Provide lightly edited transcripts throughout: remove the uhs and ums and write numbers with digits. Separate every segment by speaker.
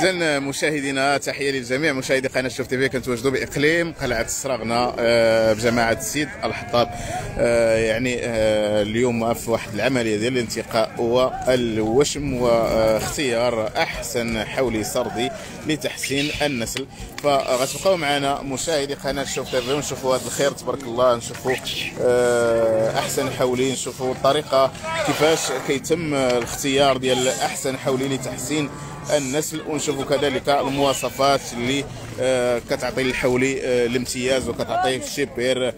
Speaker 1: إذن مشاهدينا، تحية للجميع مشاهدي قناة شوف تي في. كنتواجدوا بإقليم قلعة السراغنة بجماعة السيد الحطاب. يعني اليوم في واحد العملية ديال الانتقاء والوشم واختيار أحسن حولي سردي لتحسين النسل. فغتبقاو معنا مشاهدي قناة شوف تي في ونشوفوا هذا الخير تبارك الله، نشوفوا أحسن حولي، نشوفوا الطريقة كيفاش كيتم الاختيار ديال أحسن حولي لتحسين النسل، ونشوفوا كذلك المواصفات اللي كتعطي الحولي الامتياز وكتعطيه الشيبير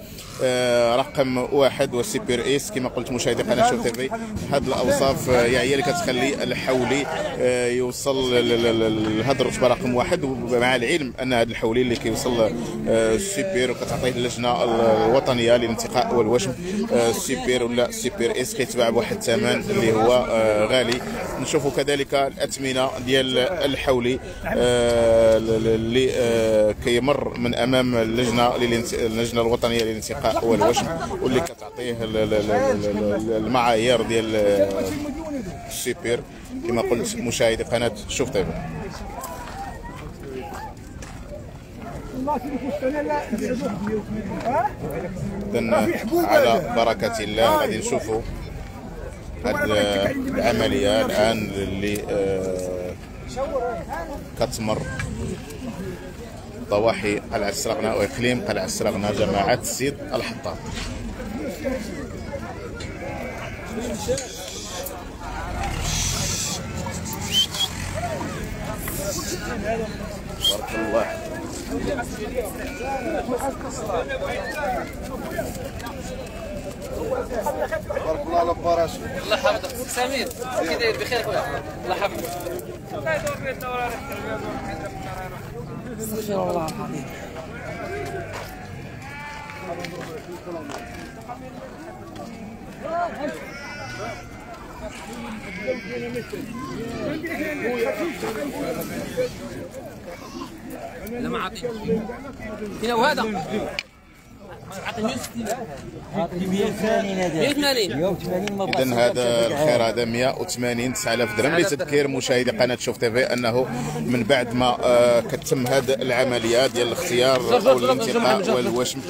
Speaker 1: رقم 1 والسيبير ايس كما قلت مشاهدي قناه شوف تي في. هذه الاوصاف هي اللي كتخلي الحولي يوصل لهذه الرتبه رقم 1، ومع العلم ان هذا الحولي اللي كيوصل السيبير وكتعطيه اللجنه الوطنيه للانتقاء والوشم السيبير ولا السيبير ايس كيتباع بواحد الثمن اللي هو غالي. نشوفوا كذلك الاثمنه ديال الحولي اللي كيمر من امام اللجنه الوطنيه للانتقاء والوشم، واللي كتعطيه المعايير ديال السيبير كما قلت مشاهدي قناه شوف تي في. على بركه الله غادي نشوفوا هذه العمليه الان اللي كتمر ضواحي قلعة السراغنة وإقليم قلعة السراغنة جماعة السيد الحطاب. بارك الله.
Speaker 2: بارك الله على البراش.
Speaker 3: الله يحفظك سمير، كي داير بخير خويا؟ الله يحفظك. استغفر الله العظيم. لا ما عطيك فينا وهذا عطيني 180.
Speaker 1: إذن هذا الخير هذا 180 9000 درهم. لتذكير مشاهدي قناة شوف تي في أنه من بعد ما كتم هذه العملية ديال الاختيار والانتقاء والوشم،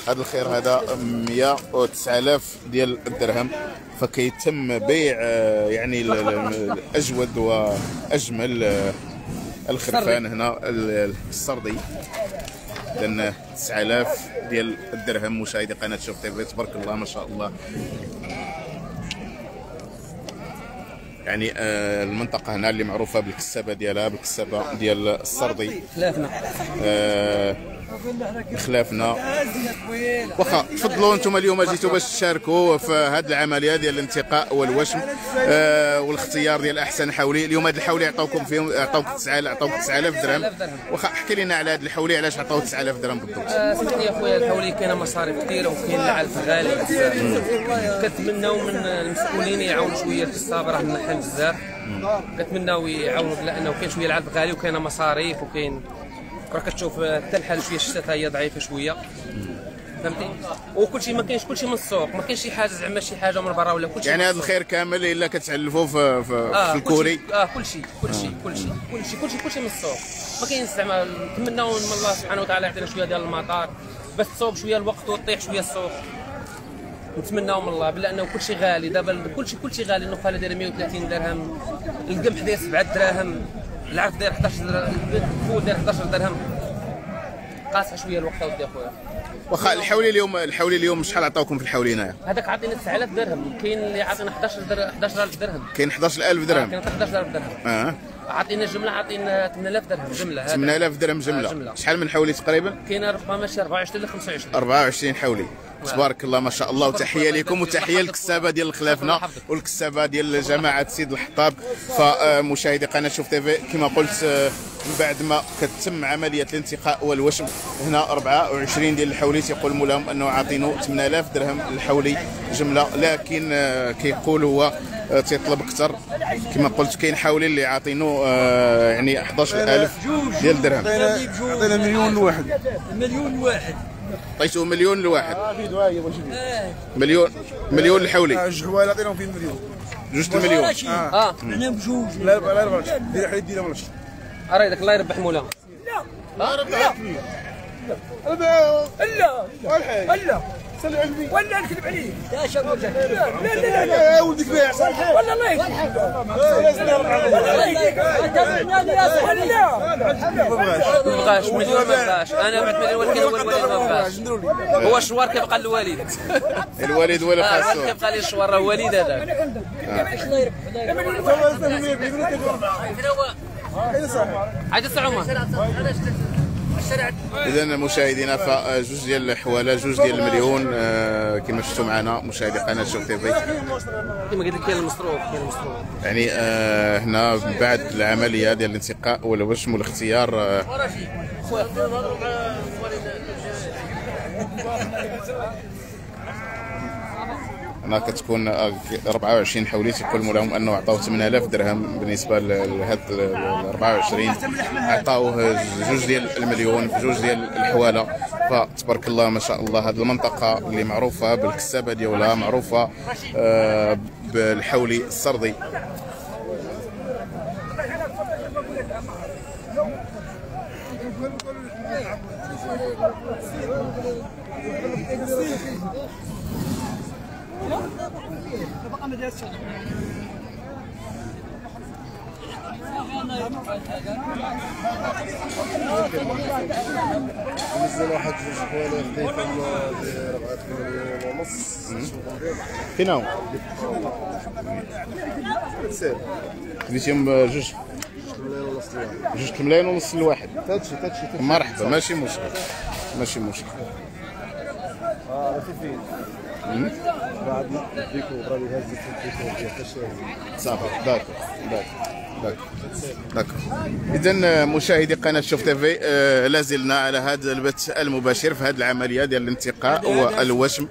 Speaker 1: هذا الخير هذا 109,000 ديال الدرهم. فكيتم بيع يعني الأجود وأجمل الخرفان هنا السردي، لأن 9000 ديال الدرهم مشاهدي قناة شوف تي في. تبارك الله ما شاء الله. يعني المنطقة هنا اللي معروفة بالكسابة ديالها، بالكسابة ديال السردي. خلافنا واخا تفضلوا انتم اليوم جيتوا باش تشاركوا في هذه العمليه ديال الانتقاء والوشم والاختيار ديال احسن حولي. اليوم هذا الحولي عطاوكم فيهم، عطاوك 9000 درهم. واخا احكي لنا على هذا الحولي علاش عطاوه 9000 درهم بالضبط؟
Speaker 3: سيدي يا خويا الحولي كاين مصاريف كثيره وكاين العلف غالي بزاف. كنتمناو من المسؤولين يعاونوا شويه في الصابر، راه من حال بزاف. كنتمناو يعاونوا لانه كاين شويه العلف غالي وكاين مصاريف وكاين راه كتشوف حتى الحال شويه الشتا هي ضعيفه شويه، فهمتي؟ وكلشي ما كاينش كلشي من السوق، ما كاينش شي حاجه زعما شي حاجه من برا ولا كلشي.
Speaker 1: يعني هذا الخير كامل الا كتعلفوا في الكوري؟ كلشي من السوق، ما كاينش زعما. نتمناو من الله سبحانه وتعالى يعطينا شويه ديال المطار باش تصوب شويه الوقت وتطيح شويه السوق. نتمناو من الله بلا انه كلشي غالي دابا، كلشي غالي. النخاله دايره 130 درهم، القمح داير 7 دراهم، العرف داير 11 درهم، الفول داير 11 درهم. قاصحه شويه الوقت اودي اخويا. واخا الحولي اليوم شحال عطاوكم في الحولي هنايا؟
Speaker 3: هذاك عطينا 9000 درهم، كاين اللي عطينا 11000 درهم.
Speaker 1: كاين 11000 درهم؟
Speaker 3: كاين 11000 درهم. عطينا جمله، عطينا 8000 درهم جمله.
Speaker 1: 8000 درهم جمله. شحال من حولي تقريبا؟
Speaker 3: كاين ربما شي 24 ل 25.
Speaker 1: 24 حولي. تبارك الله ما شاء الله. وتحيه لكم وتحيه للكسابه ديال الخلافنه والكسابه ديال جماعه سيد الحطاب. فمشاهدي قناه شوف تي في كما قلت من بعد ما كتم عمليه الانتقاء والوشم هنا 24 ديال الحولي تيقول مولاهم انه عاطينو 8000 درهم الحولي جمله، لكن كيقول هو تيطلب اكثر. كما قلت كاين حولي اللي عاطينو يعني 11000 ديال الدرهم.
Speaker 2: عطينا مليون لواحد.
Speaker 1: عطيتو مليون لواحد. مليون الحولي.
Speaker 2: الجحوال عطيناهم في مليون.
Speaker 1: جوج المليون.
Speaker 3: انا بجوج.
Speaker 2: لا لا دير حيد دير ولا شي.
Speaker 3: رايدك الله يربح مولاها.
Speaker 2: لا لا لا سلم علمي ولا نكذب عليك يا شباب. لا لا لا لا ولدك بايع صالح ولا الله يهديك
Speaker 3: ما بغاش مليون، ما بغاش. انا بعت مليون ولكن هو الوالد ما بغاش. هو الشوار كيبقى للوالد.
Speaker 1: الوالد هو اللي خاصو.
Speaker 3: كيبقى لي الشوار راه وليد هذاك. عاد الصعومه.
Speaker 1: اذا مشاهدينا فجوج ديال الحواله، جوج ديال المليون كما شفتوا معنا مشاهدي قناه شوف تي في.
Speaker 3: كما قلت لك كاين المصروف، كاين المصروف.
Speaker 1: يعني هنا بعد العمليه ديال الانتقاء والوشم والاختيار هنا كتكون 24 حوليت يقول لهم انه عطاوه 8000 درهم. بالنسبه لهاد 24 عطاوه جوج ديال المليون في جوج ديال الحواله. فتبارك الله ما شاء الله هذه المنطقه اللي معروفه بالكسابه ديالها، معروفه بالحولي السردي.
Speaker 2: نزل واحد جوج حواله خديتهم ب 4 مليون ونص.
Speaker 1: فين هو؟ خديتيهم جوج ملايين ونص لواحد.
Speaker 2: تاتشي
Speaker 1: مرحبا، ماشي مشكل ماشي مشكل.
Speaker 2: فين بعد ديكو برادي هزت الفيكو
Speaker 1: صافي داك. اذا مشاهدي قناه شوف تي في لا زلنا على هذا البث المباشر في هذه العمليه ديال الانتقاء والوشم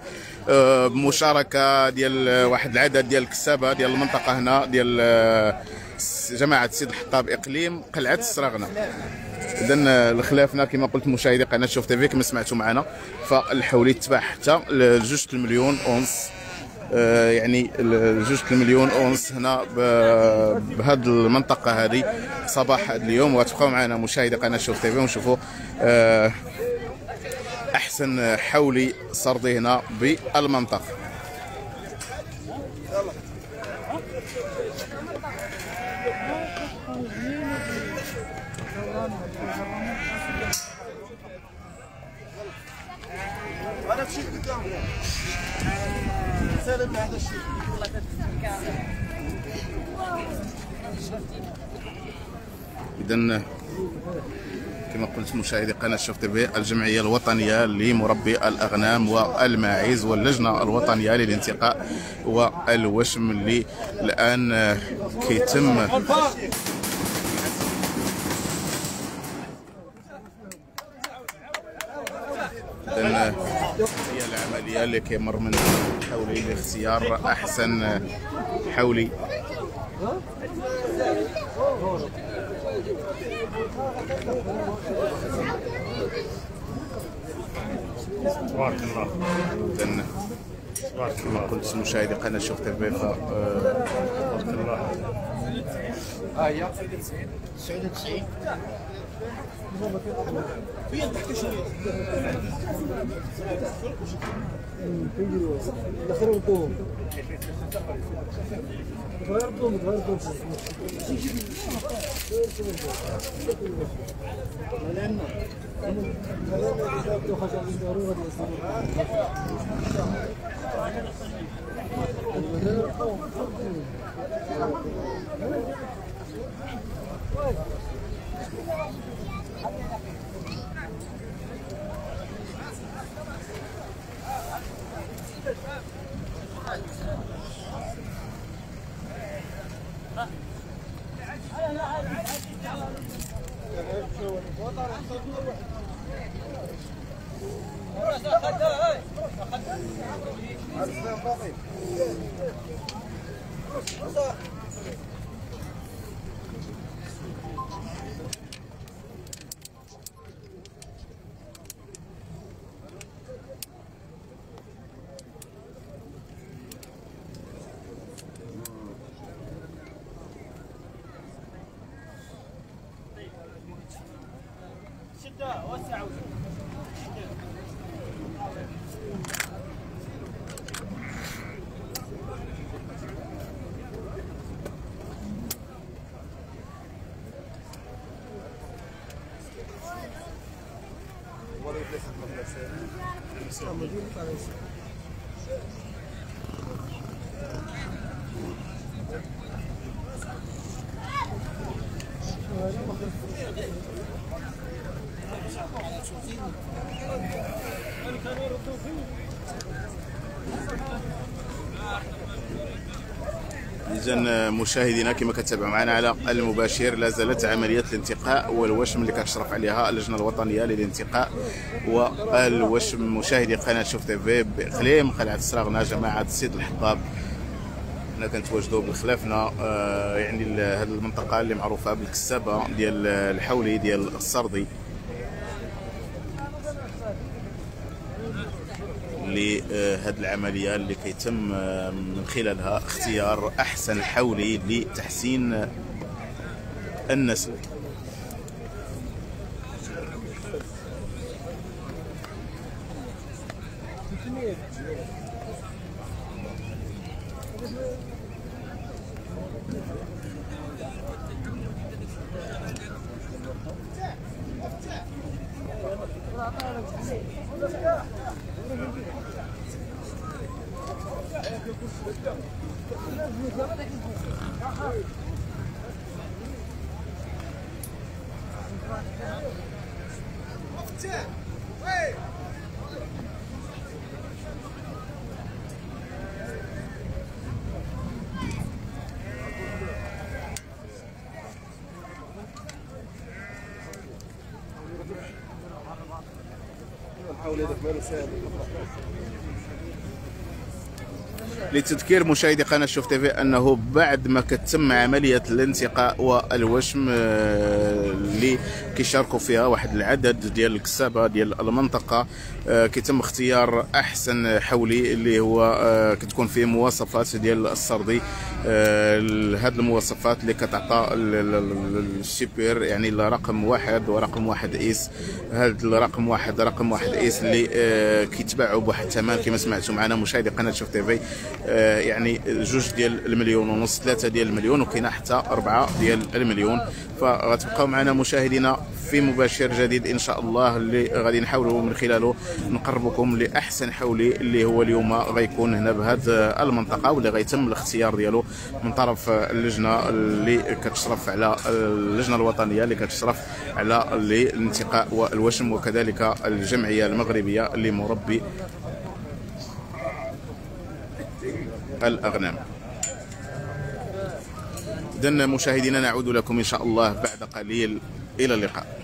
Speaker 1: بمشاركه ديال واحد العدد ديال الكسابه ديال المنطقه هنا ديال جماعه سيد الحطاب اقليم قلعه السراغنه. اذا الخلافنا كما قلت مشاهدي قناه شوف تي في كما سمعتوا معنا فالحولي تباع حتى لجوج المليون ونص. يعني جوج المليون ونص هنا بهذه المنطقه هذه صباح اليوم. وتبقاو معنا مشاهدي قناه شوف تي في ونشوفوا احسن حولي سردي هنا بالمنطقه.
Speaker 2: انا مشيت قدام سالم هذا الشيء.
Speaker 1: اذا كما قلت مشاهدي قناه شوف تي في الجمعيه الوطنيه لمربي الاغنام والماعز واللجنه الوطنيه للانتقاء والوشم اللي الان كيتم هي العمليه اللي كيمر من حولي لاختيار احسن حولي.
Speaker 4: تبارك الله.
Speaker 1: تبارك الله. قلت مشاهدي قناه شوف تي في
Speaker 4: تبارك الله.
Speaker 2: هي 99 فين تحت شويه دخلوا الدوم غير الدوم
Speaker 1: إذن مشاهدينا كما كتابعوا معنا على المباشر، لا زالت عملية الانتقاء والوشم اللي كتشرف عليها اللجنة الوطنية للانتقاء والوشم. مشاهدي قناة شوف تيفي بإقليم قلعة الصراغنة جماعة سيد الحطاب، حنا كنتواجدوا بخلافنا يعني هذه المنطقة اللي معروفة بالكسابة ديال الحولي ديال السردي، لهذه العملية اللي كيتم من خلالها اختيار أحسن حولي لتحسين النسل. لتذكير مشاهدي قناة شوف تيفي أنه بعد ما كتم عملية الانتقاء والوشم اللي كيشاركوا فيها واحد العدد ديال الكسابة ديال المنطقة، كيتم اختيار أحسن حولي اللي هو كتكون فيه مواصفات ديال السردي. هاد المواصفات اللي كتعطى السوبر، يعني الرقم 1 ورقم 1 إيس. هاد الرقم 1 رقم 1 إيس اللي كيتباعوا بواحد الثمن كما سمعتوا معنا مشاهدي قناة شوف تيفي، يعني 2 ديال المليون ونص، 3 ديال المليون، وكاينه حتى 4 ديال المليون. فغتبقاو معنا مشاهدينا في مباشر جديد ان شاء الله، اللي غادي نحاولوا من خلاله نقربكم لاحسن حولي اللي هو اليوم غيكون هنا بهذه المنطقه، واللي غيتم الاختيار ديالو من طرف اللجنه اللي كتشرف على اللجنه الوطنيه اللي كتشرف على الانتقاء والوشم، وكذلك الجمعيه المغربيه لمربي الأغنام. إذن مشاهدينا نعود لكم إن شاء الله بعد قليل، إلى اللقاء.